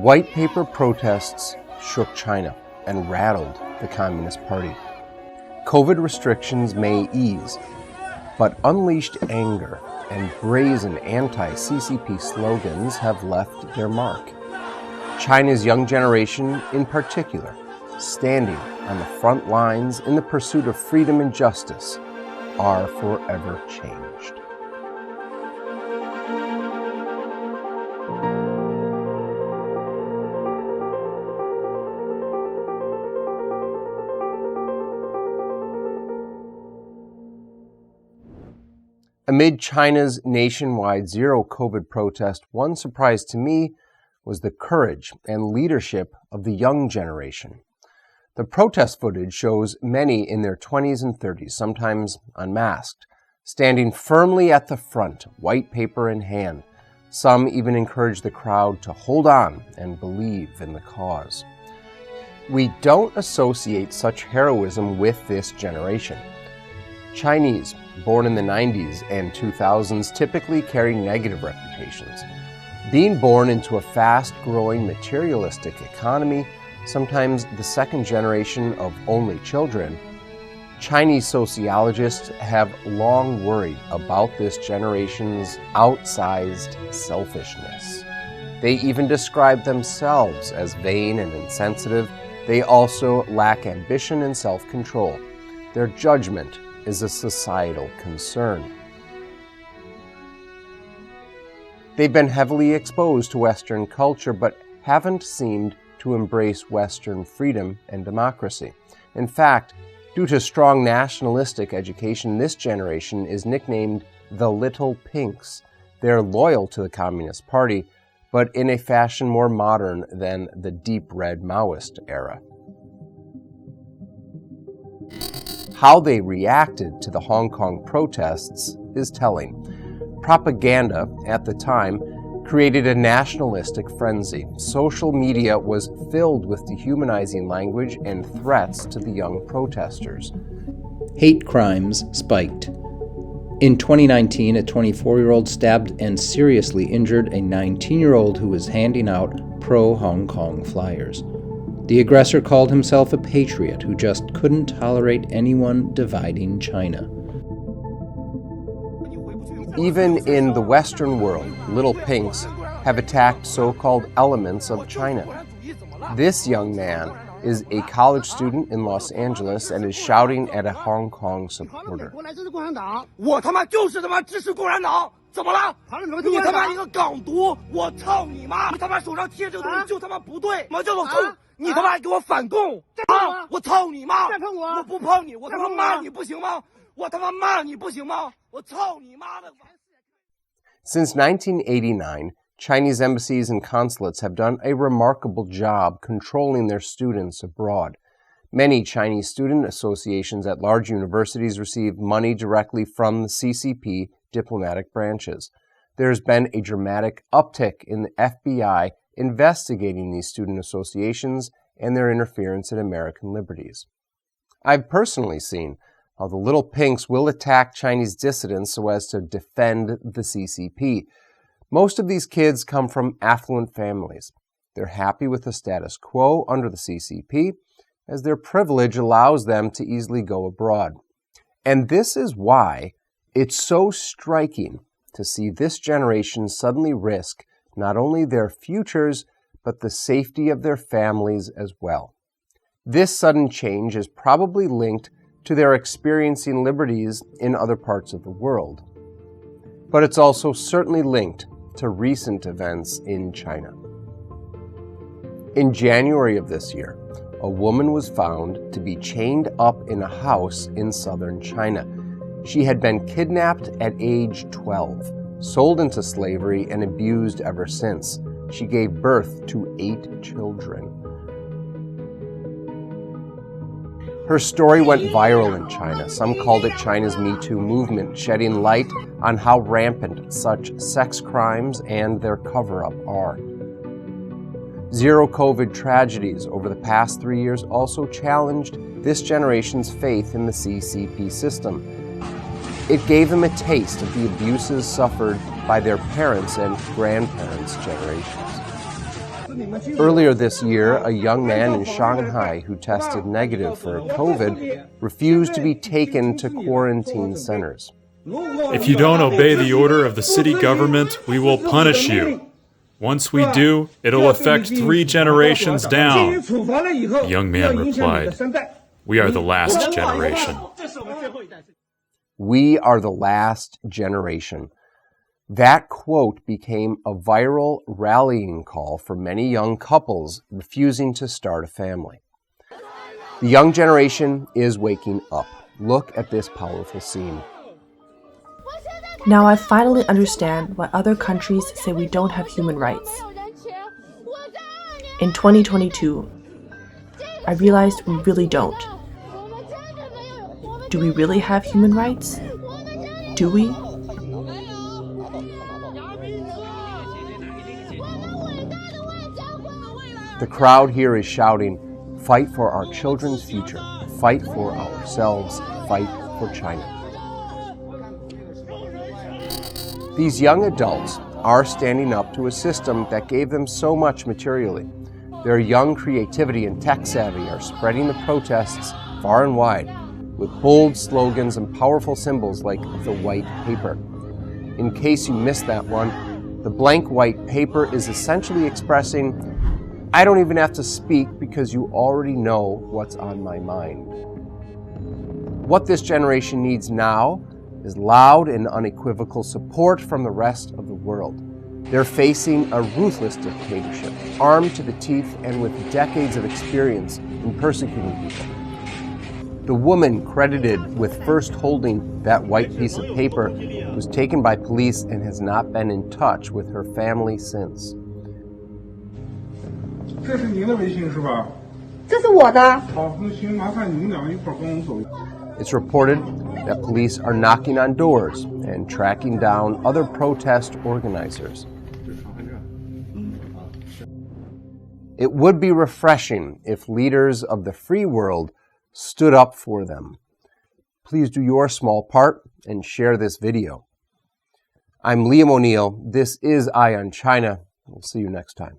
White paper protests shook China and rattled the Communist Party. COVID restrictions may ease, but unleashed anger and brazen anti-CCP slogans have left their mark. China's young generation, in particular, standing on the front lines in the pursuit of freedom and justice, are forever changed. Amid China's nationwide zero COVID protest, one surprise to me was the courage and leadership of the young generation. The protest footage shows many in their 20s and 30s, sometimes unmasked, standing firmly at the front, white paper in hand. Some even encouraged the crowd to hold on and believe in the cause. We don't associate such heroism with this generation. Chinese, born in the 90s and 2000s, typically carry negative reputations. Being born into a fast-growing materialistic economy, sometimes the second generation of only children, Chinese sociologists have long worried about this generation's outsized selfishness. They even describe themselves as vain and insensitive. They also lack ambition and self-control. Their judgment is a societal concern. They've been heavily exposed to Western culture, but haven't seemed to embrace Western freedom and democracy. In fact, due to strong nationalistic education, this generation is nicknamed the Little Pinks. They're loyal to the Communist Party, but in a fashion more modern than the deep red Maoist era. How they reacted to the Hong Kong protests is telling. Propaganda, at the time, created a nationalistic frenzy. Social media was filled with dehumanizing language and threats to the young protesters. Hate crimes spiked. In 2019, a 24-year-old stabbed and seriously injured a 19-year-old who was handing out pro-Hong Kong flyers. The aggressor called himself a patriot who just couldn't tolerate anyone dividing China. Even in the Western world, Little Pinks have attacked so-called elements of China. This young man is a college student in Los Angeles and is shouting at a Hong Kong supporter. Since 1989, Chinese embassies and consulates have done a remarkable job controlling their students abroad. Many Chinese student associations at large universities receive money directly from the CCP diplomatic branches. There's been a dramatic uptick in the FBI investigating these student associations and their interference in American liberties. I've personally seen how the Little Pinks will attack Chinese dissidents so as to defend the CCP. Most of these kids come from affluent families. They're happy with the status quo under the CCP, as their privilege allows them to easily go abroad. And this is why it's so striking to see this generation suddenly risk not only their futures, but the safety of their families as well. This sudden change is probably linked to their experiencing liberties in other parts of the world. But it's also certainly linked to recent events in China. In January of this year, a woman was found to be chained up in a house in southern China. She had been kidnapped at age 12, sold into slavery, and abused ever since. She gave birth to 8 children. Her story went viral in China. Some called it China's Me Too movement, shedding light on how rampant such sex crimes and their cover-up are. Zero COVID tragedies over the past 3 years also challenged this generation's faith in the CCP system. It gave them a taste of the abuses suffered by their parents' and grandparents' generations. Earlier this year, a young man in Shanghai who tested negative for COVID refused to be taken to quarantine centers. If you don't obey the order of the city government, we will punish you. Once we do, it'll affect 3 generations down. The young man replied, "We are the last generation." We are the last generation. That quote became a viral rallying call for many young couples refusing to start a family. The young generation is waking up. Look at this powerful scene. Now I finally understand why other countries say we don't have human rights. In 2022, I realized we really don't. Do we really have human rights? Do we? The crowd here is shouting, "Fight for our children's future, fight for ourselves, fight for China." These young adults are standing up to a system that gave them so much materially. Their young creativity and tech savvy are spreading the protests far and wide with bold slogans and powerful symbols like the white paper. In case you missed that one, the blank white paper is essentially expressing, "I don't even have to speak because you already know what's on my mind." What this generation needs now is loud and unequivocal support from the rest of the world. They're facing a ruthless dictatorship, armed to the teeth and with decades of experience in persecuting people. The woman credited with first holding that white piece of paper was taken by police and has not been in touch with her family since. 这是您的微信是吧？这是我的。好，那行，麻烦你们俩一会儿跟我走。 It's reported that police are knocking on doors and tracking down other protest organizers. It would be refreshing if leaders of the free world stood up for them. Please do your small part and share this video. I'm Liam O'Neill. This is Eye on China. We'll see you next time.